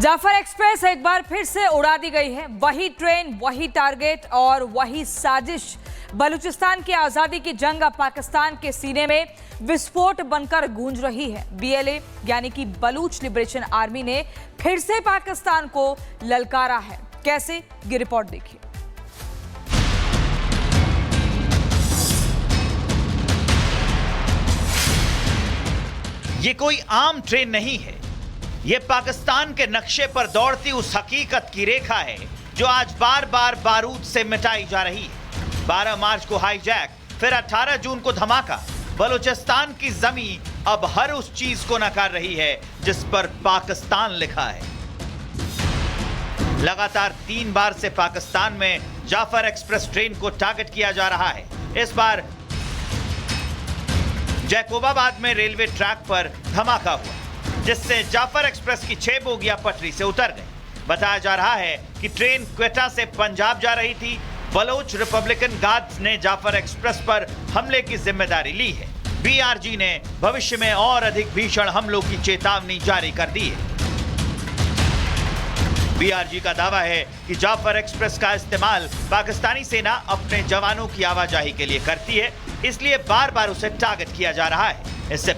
Jafar Express एक बार फिर से उड़ा दी गई है। वही ट्रेन, वही टारगेट और वही साजिश। बलूचिस्तान की आजादी की जंग अब पाकिस्तान के सीने में विस्फोट बनकर गूंज रही है। बीएलए यानी कि बलूच लिबरेशन आर्मी ने फिर से पाकिस्तान को ललकारा है। कैसे, ये रिपोर्ट देखिए। ये कोई आम ट्रेन नहीं है, ये पाकिस्तान के नक्शे पर दौड़ती उस हकीकत की रेखा है जो आज बार बार बारूद से मिटाई जा रही है। 12 मार्च को हाईजैक, फिर 18 जून को धमाका। बलूचिस्तान की जमीन अब हर उस चीज को नकार रही है जिस पर पाकिस्तान लिखा है। लगातार 3 बार से पाकिस्तान में जाफर एक्सप्रेस ट्रेन को टारगेट किया जा रहा है। इस बार जैकोबाबाद में रेलवे ट्रैक पर धमाका हुआ, जिससे जाफर एक्सप्रेस की 6 बोगियां पटरी से उतर गई। बताया जा रहा है कि ट्रेन क्वेटा से पंजाब जा रही थी। बलोच रिपब्लिकन गार्ड्स ने जाफर एक्सप्रेस पर हमले की जिम्मेदारी ली है। बीआरजी ने भविष्य में और अधिक भीषण हमलों की चेतावनी जारी कर दी है। बीआरजी का दावा है कि जाफर एक्सप्रेस का इस्तेमाल पाकिस्तानी सेना अपने जवानों की आवाजाही के लिए करती है, इसलिए बार बार उसे टारगेट किया जा रहा है। इससे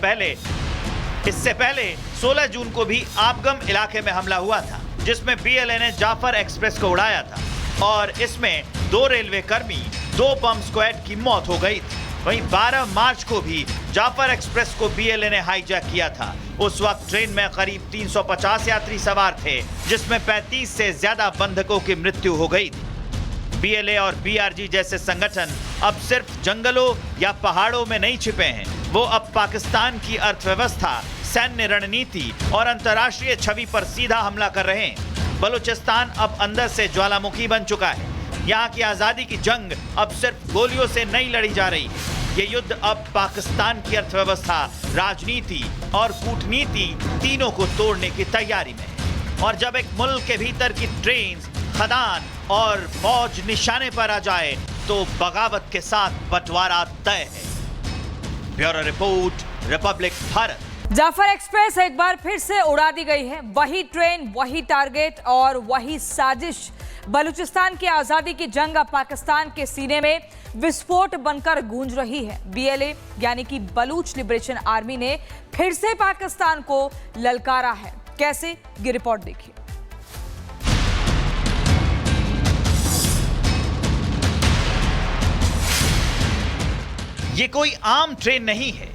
पहले 16 जून को भी आपगम इलाके में हमला हुआ था, जिसमें बीएलए ने जाफर एक्सप्रेस को उड़ाया था और इसमें 2 रेलवे कर्मी, 2 बम स्क्वाड की मौत हो गई थी। वहीं 12 मार्च को भी जाफर एक्सप्रेस को बीएलए ने हाईजैक किया था। उस वक्त ट्रेन में करीब 350 यात्री सवार थे, जिसमें 35 से ज्यादा बंधकों की मृत्यु हो गई थी। बीएलए और बीआरजी जैसे संगठन अब सिर्फ जंगलों या पहाड़ों में नहीं छिपे हैं, वो अब पाकिस्तान की अर्थव्यवस्था, सैन्य रणनीति और अंतर्राष्ट्रीय छवि पर सीधा हमला कर रहे हैं। बलूचिस्तान अब अंदर से ज्वालामुखी बन चुका है। यहाँ की आजादी की जंग अब सिर्फ गोलियों से नहीं लड़ी जा रही है। ये युद्ध अब पाकिस्तान की अर्थव्यवस्था, राजनीति और कूटनीति तीनों को तोड़ने की तैयारी में है। और जब एक मुल्क के भीतर की ट्रेन, खदान और फौज निशाने पर आ जाए तो बगावत के साथ बंटवारा तय है। Bureau report, Republic Bharat. Jaffar Express एक बार फिर से उड़ा दी गई है। वही ट्रेन, वही टारगेट और वही साजिश। बलूचिस्तान की आजादी की जंग अब पाकिस्तान के सीने में विस्फोट बनकर गूंज रही है। बीएलए यानी कि बलूच लिबरेशन आर्मी ने फिर से पाकिस्तान को ललकारा है। कैसे, ये रिपोर्ट देखिए। ये कोई आम ट्रेन नहीं है,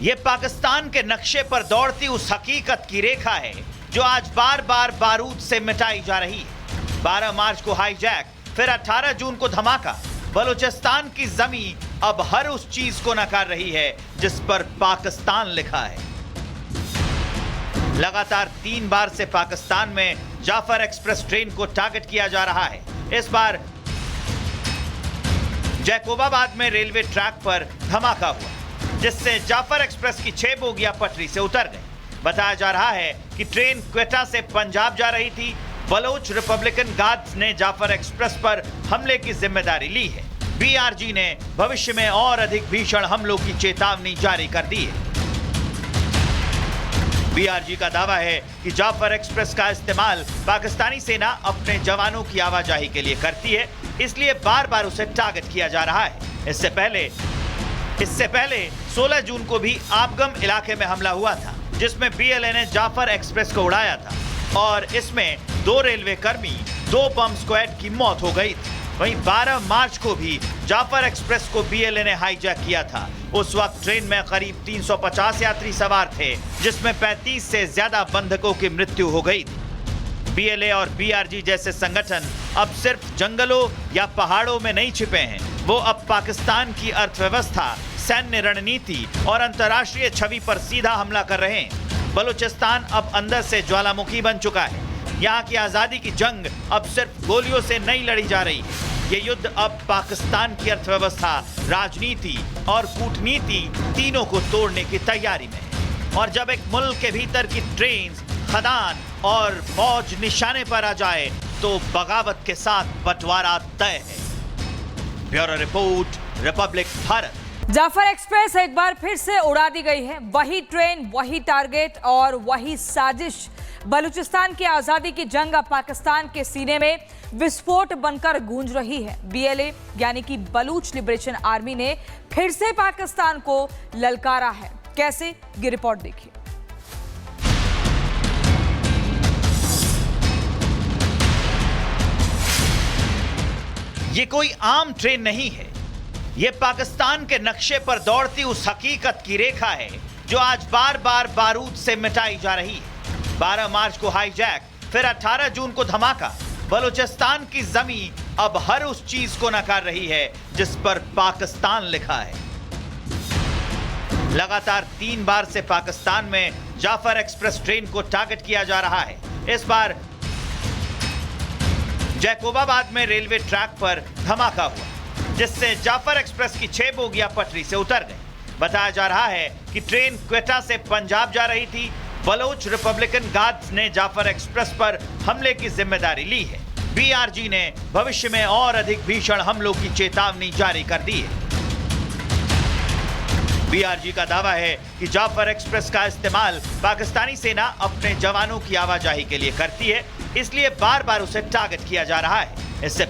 ये पाकिस्तान के नक्शे पर दौड़ती उस हकीकत की रेखा है जो आज बार बार बारूद से मिटाई जा रही है। 12 मार्च को हाईजैक, फिर 18 जून को धमाका। बलूचिस्तान की जमीन अब हर उस चीज को नकार रही है जिस पर पाकिस्तान लिखा है। लगातार 3 बार से पाकिस्तान में जाफर एक्सप्रेस ट्रेन को टारगेट किया जा रहा है। इस बार जैकोबाबाद में रेलवे ट्रैक पर धमाका हुआ, जिससे जाफर एक्सप्रेस की 6 बोगियां पटरी से उतर गई। बताया जा रहा है कि ट्रेन क्वेटा से पंजाब जा रही थी। बलोच रिपब्लिकन गार्ड्स ने जाफर एक्सप्रेस पर हमले की जिम्मेदारी ली है। बीआरजी ने भविष्य में और अधिक भीषण हमलों की चेतावनी जारी कर दी है। बीआरजी का दावा है कि जाफर एक्सप्रेस का इस्तेमाल पाकिस्तानी सेना अपने जवानों की आवाजाही के लिए करती है, इसलिए बार बार उसे टारगेट किया जा रहा है। इससे पहले 16 जून को भी आपगम इलाके में हमला हुआ था, जिसमें बीएलए ने जाफर एक्सप्रेस को उड़ाया था और इसमें 2 रेलवे कर्मी, 2 बम स्क्वाड की मौत हो गई थी। वहीं 12 मार्च को भी जाफर एक्सप्रेस को बीएलए ने हाईजैक किया था। उस वक्त ट्रेन में करीब 350 यात्री सवार थे, जिसमें 35 से ज्यादा बंधकों की मृत्यु हो गई थी। बीएलए और बीआरजी जैसे संगठन अब सिर्फ जंगलों या पहाड़ों में नहीं छिपे हैं, वो अब पाकिस्तान की अर्थव्यवस्था, सैन्य रणनीति और अंतर्राष्ट्रीय छवि पर सीधा हमला कर रहे हैं। बलूचिस्तान अब अंदर से ज्वालामुखी बन चुका है। यहाँ की आजादी की जंग अब सिर्फ गोलियों से नहीं लड़ी जा रही है। ये युद्ध अब पाकिस्तान की अर्थव्यवस्था, राजनीति और कूटनीति तीनों को तोड़ने की तैयारी में है। और जब एक मुल्क के भीतर की ट्रेन, खदान और फौज निशाने पर आ जाए तो बगावत के साथ बंटवारा तय है। Bureau report, Republic Bharat. Jaffar Express एक बार फिर से उड़ा दी गई है। वही ट्रेन, वही टारगेट और वही साजिश। बलूचिस्तान की आजादी की जंग अब पाकिस्तान के सीने में विस्फोट बनकर गूंज रही है। BLA यानी कि बलूच लिबरेशन आर्मी ने फिर से पाकिस्तान को ललकारा है। कैसे, ये रिपोर्ट देखिए। ये कोई आम ट्रेन नहीं है, ये पाकिस्तान के नक्शे पर दौड़ती उस हकीकत की रेखा है जो आज बार बार बारूद से मिटाई जा रही है। 12 मार्च को हाईजैक, फिर 18 जून को धमाका। बलूचिस्तान की जमीन अब हर उस चीज को नकार रही है जिस पर पाकिस्तान लिखा है। लगातार 3 बार से पाकिस्तान में जाफर एक्सप्रेस ट्रेन को टारगेट किया जा रहा है। इस बार जैकोबाबाद में रेलवे ट्रैक पर धमाका हुआ, जिससे जाफर एक्सप्रेस की 6 बोगियां पटरी से उतर गई। बताया जा रहा है कि ट्रेन क्वेटा से पंजाब जा रही थी। बलोच रिपब्लिकन गार्ड्स ने जाफर एक्सप्रेस पर हमले की जिम्मेदारी ली है। BRG ने भविष्य में और अधिक भीषण हमलों की चेतावनी जारी कर दी है। BRG का दावा है कि जाफर एक्सप्रेस का इस्तेमाल पाकिस्तानी सेना अपने जवानों की आवाजाही के लिए करती है, इसलिए बार बार उसे टारगेट किया जा रहा है। इससे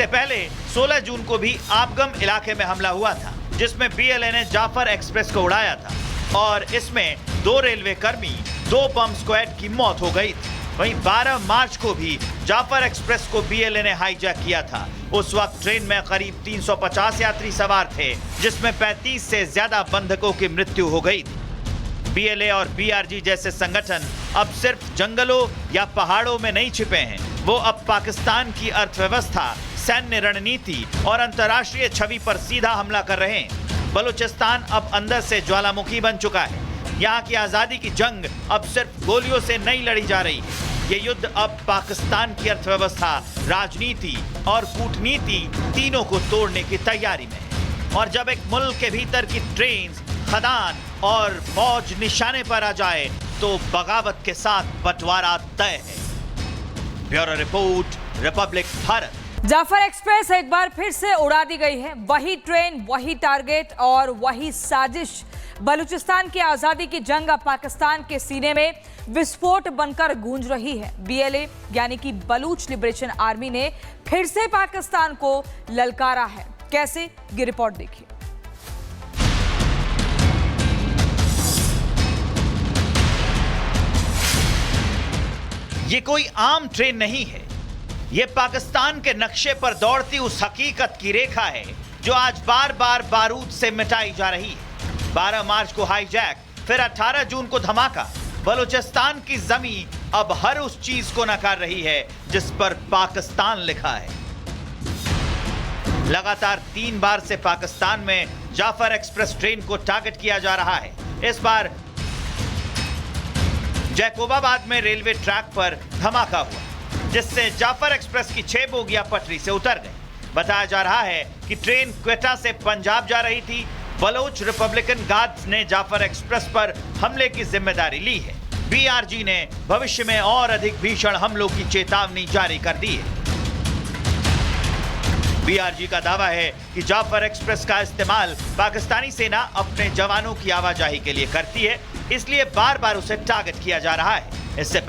पहले 16 जून को भी आपगम इलाके में हमला हुआ था, जिसमें BLA ने जाफर एक्सप्रेस को उड़ाया था और इसमें 2 रेलवे कर्मी, 2 बम स्क्वाड की मौत हो गई थी। वहीं 12 मार्च को भी जाफर एक्सप्रेस को BLA ने हाईजैक किया था। उस वक्त ट्रेन में करीब 350 यात्री सवार थे, जिसमें 35 से ज्यादा बंधकों की मृत्यु हो गई थी। BLA और BRG जैसे संगठन अब सिर्फ जंगलों या पहाड़ों में नहीं छिपे हैं, वो अब पाकिस्तान की अर्थव्यवस्था, सैन्य रणनीति और अंतर्राष्ट्रीय छवि पर सीधा हमला कर रहे हैं। बलूचिस्तान अब अंदर से ज्वालामुखी बन चुका है। यहाँ की आजादी की जंग अब सिर्फ गोलियों से नहीं लड़ी जा रही है। ये युद्ध अब पाकिस्तान की अर्थव्यवस्था, राजनीति और कूटनीति तीनों को तोड़ने की तैयारी में है। और जब एक मुल्क के भीतर की ट्रेन, खदान और फौज निशाने पर आ जाए तो बगावत के साथ बंटवारा तय है। Bureau report, Republic Bharat. Jaffar Express एक बार फिर से उड़ा दी गई है। वही ट्रेन, वही टारगेट और वही साजिश। बलूचिस्तान की आजादी की जंग अब पाकिस्तान के सीने में विस्फोट बनकर गूंज रही है। BLA यानी कि बलूच लिबरेशन आर्मी ने फिर से पाकिस्तान को ललकारा है। कैसे, ये रिपोर्ट देखिए। ये कोई आम ट्रेन नहीं है, ये पाकिस्तान के नक्शे पर दौड़ती उस हकीकत की रेखा है जो आज बार बार बारूद से मिटाई जा रही है। 12 मार्च को हाईजैक, फिर 18 जून को धमाका। बलूचिस्तान की जमीन अब हर उस चीज को नकार रही है जिस पर पाकिस्तान लिखा है। लगातार 3 बार से पाकिस्तान में जाफर एक्सप्रेस ट्रेन को टारगेट किया जा रहा है। इस बार जैकोबाबाद में रेलवे ट्रैक पर धमाका हुआ, जिससे जाफर एक्सप्रेस की 6 बोगियां पटरी से उतर गई। बताया जा रहा है कि ट्रेन क्वेटा से पंजाब जा रही थी। बलोच रिपब्लिकन गार्ड्स ने जाफर एक्सप्रेस पर हमले की जिम्मेदारी ली है। BRG ने भविष्य में और अधिक भीषण हमलों की चेतावनी जारी कर दी है। BRG का दावा है कि जाफर एक्सप्रेस का इस्तेमाल पाकिस्तानी सेना अपने जवानों की आवाजाही के लिए करती है, इसलिए बार बार उसे टारगेट किया जा रहा है। इससे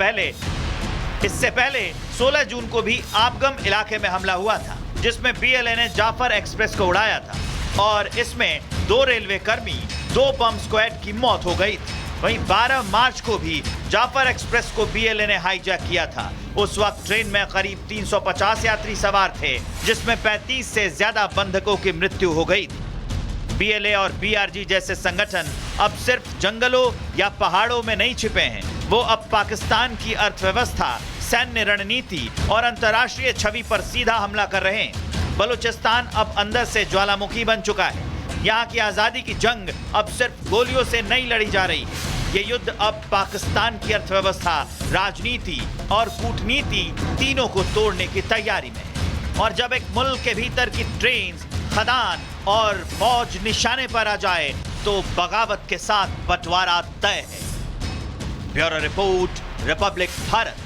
पहले 16 जून को भी आपगम इलाके में हमला हुआ था, जिसमें BLA ने जाफर एक्सप्रेस को उड़ाया था और इसमें 2 रेलवे कर्मी, 2 बम स्क्वाड की मौत हो गई थी। वहीं 12 मार्च को भी जाफर एक्सप्रेस को BLA ने हाईजैक किया था। उस वक्त ट्रेन में करीब 350 यात्री सवार थे, जिसमें 35 से ज्यादा बंधकों की मृत्यु हो गई थी। BLA और BRG जैसे संगठन अब सिर्फ जंगलों या पहाड़ों में नहीं छिपे हैं, वो अब पाकिस्तान की अर्थव्यवस्था, सैन्य रणनीति और अंतर्राष्ट्रीय छवि पर सीधा हमला कर रहे हैं। बलूचिस्तान अब अंदर से ज्वालामुखी बन चुका है। यहाँ की आजादी की जंग अब सिर्फ गोलियों से नहीं लड़ी जा रही है। ये युद्ध अब पाकिस्तान की अर्थव्यवस्था, राजनीति और कूटनीति तीनों को तोड़ने की तैयारी में है। और जब एक मुल्क के भीतर की ट्रेन, खदान और फौज निशाने पर आ जाए तो बगावत के साथ बंटवारा तय है। Bureau report, Republic Bharat.